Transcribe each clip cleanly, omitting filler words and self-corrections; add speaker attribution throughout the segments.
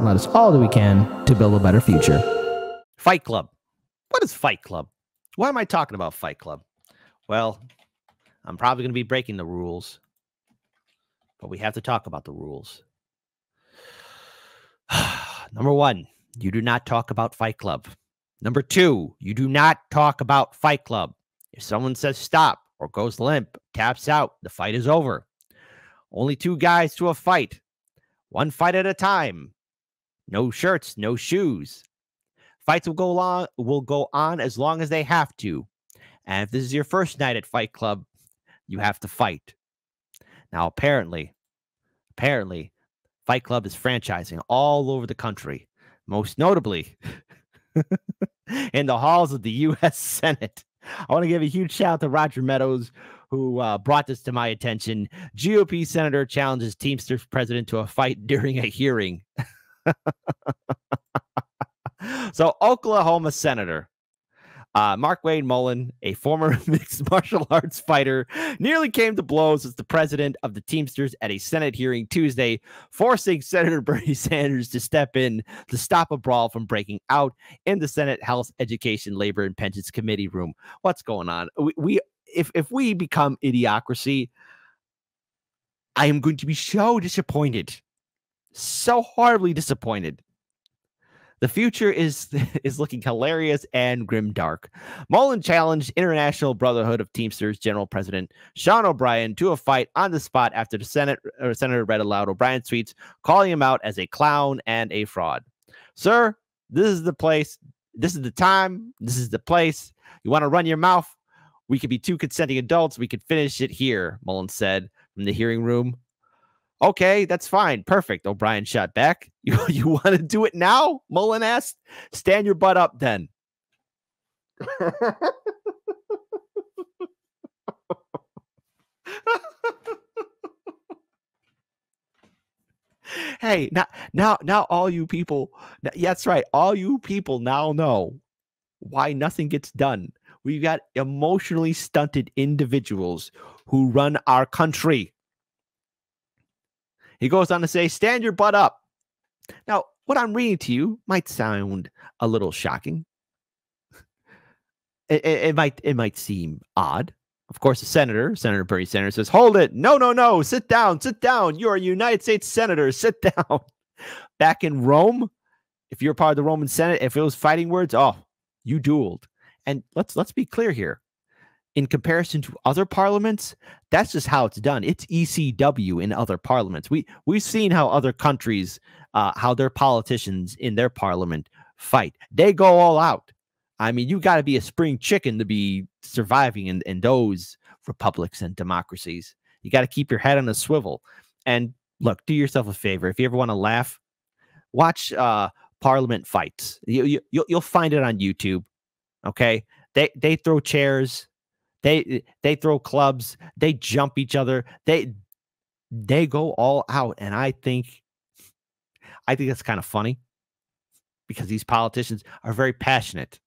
Speaker 1: and let us all do we can to build a better future.
Speaker 2: Fight Club. What is Fight Club? Why am I talking about Fight Club? Well, I'm probably going to be breaking the rules, but we have to talk about the rules. Number 1, you do not talk about Fight Club. Number 2, you do not talk about Fight Club. If someone says stop or goes limp, taps out, the fight is over. Only 2 guys to a fight. 1 fight at a time. No shirts, no shoes. Fights will go on as long as they have to. And if this is your first night at Fight Club, you have to fight. Now, apparently, Fight Club is franchising all over the country, most notably in the halls of the U.S. Senate. I want to give a huge shout out to Roger Meadows, who brought this to my attention. GOP senator challenges Teamsters president to a fight during a hearing. So, Oklahoma Senator Markwayne Mullin, a former mixed martial arts fighter, nearly came to blows as the president of the Teamsters at a Senate hearing Tuesday, forcing Senator Bernie Sanders to step in to stop a brawl from breaking out in the Senate Health, Education, Labor, and Pensions Committee room. What's going on? If we become idiocracy, I am going to be so disappointed, so horribly disappointed. The future is looking hilarious and grimdark. Mullin challenged International Brotherhood of Teamsters General President Sean O'Brien to a fight on the spot after the Senator read aloud O'Brien's tweets, calling him out as a clown and a fraud. Sir, this is the place. This is the time. This is the place. You want to run your mouth? We could be 2 consenting adults. We could finish it here, Mullin said from the hearing room. Okay, that's fine. Perfect. O'Brien shot back. You want to do it now? Mullin asked. Stand your butt up then. Hey, now all you people, that's right. All you people now know why nothing gets done. We've got emotionally stunted individuals who run our country. He goes on to say, stand your butt up. Now, what I'm reading to you might sound a little shocking. It might seem odd. Of course, the Senator Bernie Sanders says, hold it. No. Sit down. You're a United States Senator. Sit down. Back in Rome, if you're part of the Roman Senate, if it was fighting words, oh, you dueled. And let's be clear here. In comparison to other parliaments, that's just how it's done. It's ECW in other parliaments. We've seen how other countries, how their politicians in their parliament fight. They go all out. I mean, you got to be a spring chicken to be surviving in those republics and democracies. You got to keep your head on a swivel. And look, do yourself a favor. If you ever want to laugh, watch parliament fights. You'll find it on YouTube. Okay, they throw chairs. They throw clubs, they jump each other, they go all out, and I think that's kind of funny because these politicians are very passionate.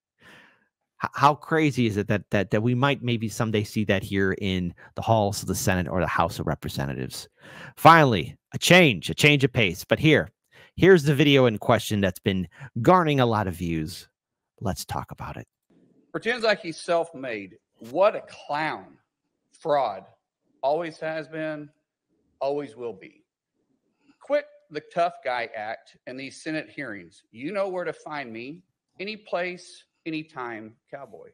Speaker 2: How crazy is it that we might maybe someday see that here in the halls of the Senate or the House of Representatives? Finally, a change of pace. But here's the video in question that's been garnering a lot of views. Let's talk about it.
Speaker 3: Pretends like he's self-made. What a clown. Fraud. Always has been, always will be. Quit the tough guy act in these Senate hearings. You know where to find me. Any place, anytime, cowboy.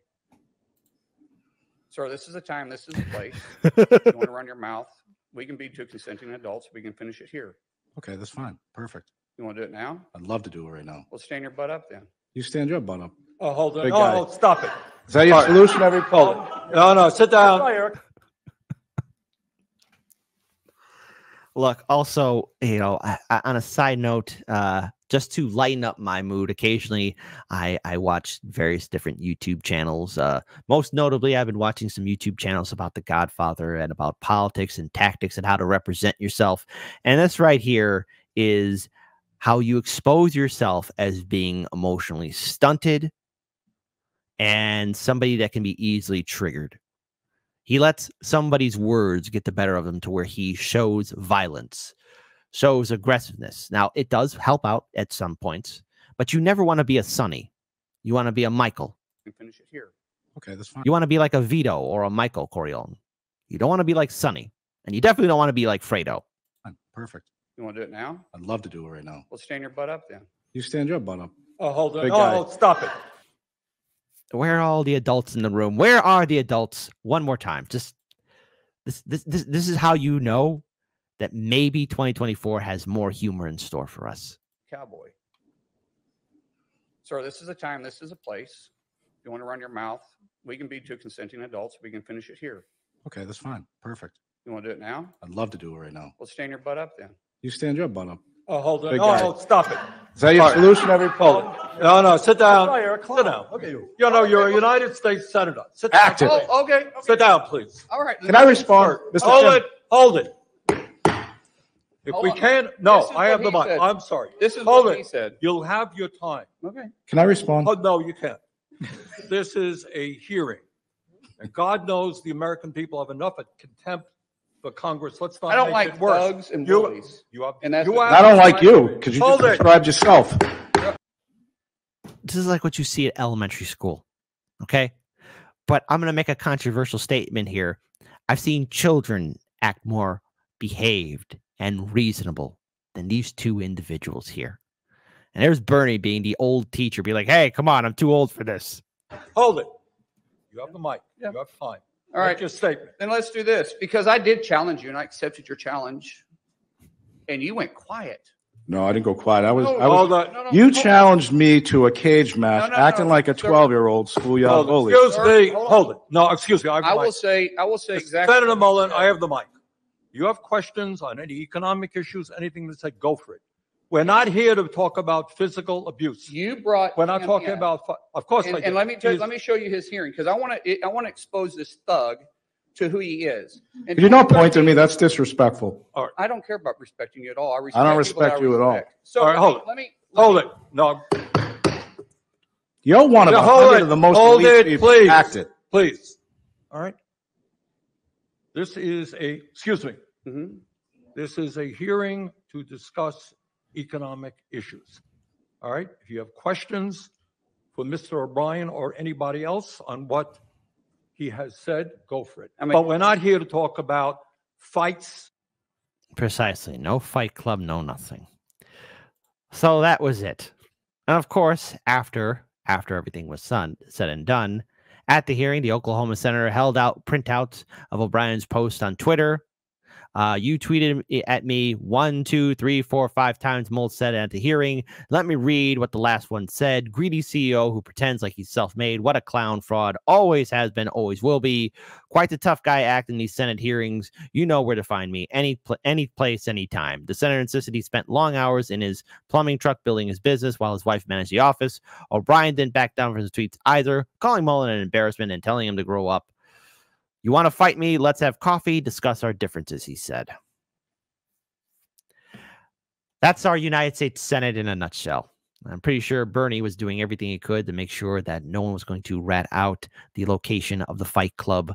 Speaker 3: Sir, this is the time, this is the place. You want to run your mouth? We can be 2 consenting adults. We can finish it here.
Speaker 4: Okay, that's fine. Perfect.
Speaker 3: You want to do it now?
Speaker 4: I'd love to do it right now.
Speaker 3: Well, stand your butt up then.
Speaker 4: You stand your butt up.
Speaker 5: Oh, hold on.
Speaker 4: Big guy.
Speaker 5: Oh, stop it.
Speaker 4: Is that your solution every poll?
Speaker 5: No, sit down.
Speaker 2: Look, also, on a side note, just to lighten up my mood, occasionally I watch various different YouTube channels. Most notably, I've been watching some YouTube channels about The Godfather and about politics and tactics and how to represent yourself. And this right here is how you expose yourself as being emotionally stunted and somebody that can be easily triggered. He lets somebody's words get the better of him to where he shows violence. shows aggressiveness. Now, it does help out at some points, but you never want to be a Sonny. You want to be a Michael.
Speaker 3: We can finish it here.
Speaker 4: Okay, that's fine.
Speaker 2: You want to be like a Vito or a Michael Corleone. You don't want to be like Sonny. And you definitely don't want to be like Fredo.
Speaker 4: Fine. Perfect.
Speaker 3: You want to do it now?
Speaker 4: I'd love to do it right now.
Speaker 3: Well, stand your butt up then.
Speaker 4: You stand your butt up.
Speaker 5: Oh, hold on.
Speaker 4: Big guy.
Speaker 5: Oh, stop it.
Speaker 2: Where are all the adults in the room? Where are the adults? One more time. Just this is how you know that maybe 2024 has more humor in store for us.
Speaker 3: Cowboy. Sir, this is a time, this is a place. If you want to run your mouth, we can be two consenting adults. We can finish it here.
Speaker 4: Okay, that's fine. Perfect.
Speaker 3: You want to do it now?
Speaker 4: I'd love to do it right now.
Speaker 3: Well, stand your butt up then.
Speaker 4: You stand your butt up.
Speaker 5: Oh, hold on.
Speaker 4: Big guy.
Speaker 5: Oh, stop it.
Speaker 4: Is that your
Speaker 5: All right.
Speaker 4: solution every
Speaker 5: Hold
Speaker 4: poll?
Speaker 5: it. No, sit down.
Speaker 6: Oh, you're a clown.
Speaker 5: Sit down.
Speaker 6: Look at you.
Speaker 5: You know, you're a United States Senator. Sit down.
Speaker 4: Active.
Speaker 5: please.
Speaker 3: Oh, okay.
Speaker 5: Sit down, please.
Speaker 3: All right.
Speaker 4: Can I respond? Mr.
Speaker 5: Hold
Speaker 4: Chairman?
Speaker 5: it. Hold it. If
Speaker 3: Hold
Speaker 5: we
Speaker 3: on.
Speaker 5: can't,
Speaker 3: This
Speaker 5: no,
Speaker 3: is
Speaker 5: I have
Speaker 3: what
Speaker 5: the
Speaker 3: he
Speaker 5: mic.
Speaker 3: said.
Speaker 5: I'm sorry.
Speaker 3: This is
Speaker 5: Hold
Speaker 3: what
Speaker 5: it.
Speaker 3: he said.
Speaker 5: You'll have your time.
Speaker 3: Okay.
Speaker 4: Can I respond?
Speaker 5: Oh, no, you can't. This is a hearing. And God knows the American people have enough of contempt for Congress. Let's not
Speaker 3: I don't
Speaker 5: make
Speaker 3: like
Speaker 5: it worse.
Speaker 3: thugs and
Speaker 5: You-
Speaker 3: bullies.
Speaker 5: You have,
Speaker 3: And that's
Speaker 5: you
Speaker 3: what-
Speaker 5: have
Speaker 4: I don't
Speaker 5: the
Speaker 4: like
Speaker 5: time.
Speaker 4: you because you
Speaker 5: Hold
Speaker 4: just
Speaker 5: it.
Speaker 4: described yourself.
Speaker 2: This is like what you see at elementary school. Okay. But I'm going to make a controversial statement here. I've seen children act more behaved and reasonable than these two individuals here. And there's Bernie being the old teacher, be like, hey, come on, I'm too old for this.
Speaker 5: Hold it. You have the mic.
Speaker 3: Yeah.
Speaker 5: You have time.
Speaker 3: All right.
Speaker 5: Make your statement.
Speaker 3: Then let's do this because I did challenge you and I accepted your challenge and you went quiet.
Speaker 4: No, I didn't go quiet. I was.
Speaker 5: Hold on.
Speaker 3: No,
Speaker 4: You
Speaker 3: hold on.
Speaker 4: challenged me to a cage match,
Speaker 3: No,
Speaker 4: acting like a
Speaker 3: sir.
Speaker 4: 12-year-old schoolyard
Speaker 5: Hold
Speaker 4: bully.
Speaker 5: it. Excuse
Speaker 3: Sir,
Speaker 5: me.
Speaker 3: hold on.
Speaker 5: Hold it. No, excuse me. I have the
Speaker 3: I
Speaker 5: mic.
Speaker 3: will say
Speaker 5: Mr.
Speaker 3: exactly.
Speaker 5: Senator
Speaker 3: what you
Speaker 5: Mullin,
Speaker 3: said.
Speaker 5: I have the mic. You have questions on any economic issues, anything that said, go for it. We're not here to talk about physical abuse.
Speaker 3: You brought.
Speaker 5: We're not
Speaker 3: him
Speaker 5: talking
Speaker 3: in.
Speaker 5: about, of course I
Speaker 3: And,
Speaker 5: did.
Speaker 3: and let me
Speaker 5: He's-
Speaker 3: let me show you his hearing because I want to expose this thug to who he is. And
Speaker 4: If you don't point at me, that's disrespectful.
Speaker 3: I don't care about respecting you at all. I
Speaker 4: don't
Speaker 3: people that
Speaker 4: respect you at all.
Speaker 3: respect. So
Speaker 5: All right, hold it.
Speaker 3: let me
Speaker 5: Hold it. No,
Speaker 4: You're one of
Speaker 5: Yeah,
Speaker 4: 100 of the most
Speaker 5: hold
Speaker 4: elite
Speaker 5: it,
Speaker 4: people
Speaker 5: please.
Speaker 4: acted.
Speaker 5: please. All right. This is excuse me.
Speaker 3: Mhm.
Speaker 5: This is a hearing to discuss economic issues. All right. If you have questions for Mr. O'Brien or anybody else on what he has said, go for it.
Speaker 3: I mean-
Speaker 5: But we're not here to talk about fights.
Speaker 2: Precisely. No fight club, no nothing. So that was it. And of course, after everything was said and done, at the hearing, the Oklahoma senator held out printouts of O'Brien's post on Twitter. You tweeted at me 1, 2, 3, 4, 5 times. Mull said at the hearing. Let me read what the last one said. Greedy CEO who pretends like he's self-made. What a clown fraud. Always has been, always will be. Quite the tough guy act in these Senate hearings. You know where to find me. Any place, anytime. The senator insisted he spent long hours in his plumbing truck building his business while his wife managed the office. O'Brien didn't back down from his tweets either, calling Mullin an embarrassment and telling him to grow up. You want to fight me? Let's have coffee, discuss our differences, he said. That's our United States Senate in a nutshell. I'm pretty sure Bernie was doing everything he could to make sure that no one was going to rat out the location of the Fight Club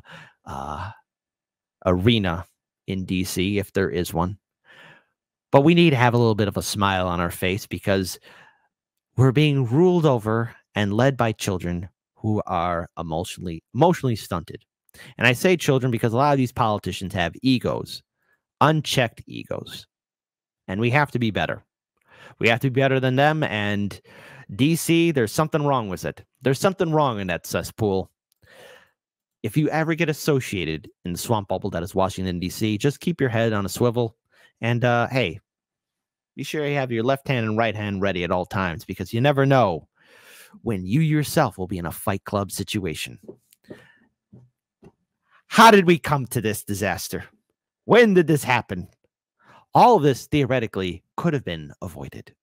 Speaker 2: arena in D.C., if there is one. But we need to have a little bit of a smile on our face because we're being ruled over and led by children who are emotionally stunted. And I say children because a lot of these politicians have egos, unchecked egos. And we have to be better. We have to be better than them. And DC, there's something wrong with it. There's something wrong in that cesspool. If you ever get associated in the swamp bubble that is Washington, D.C., just keep your head on a swivel. And hey, be sure you have your left hand and right hand ready at all times because you never know when you yourself will be in a Fight Club situation. How did we come to this disaster? When did this happen? All of this theoretically could have been avoided.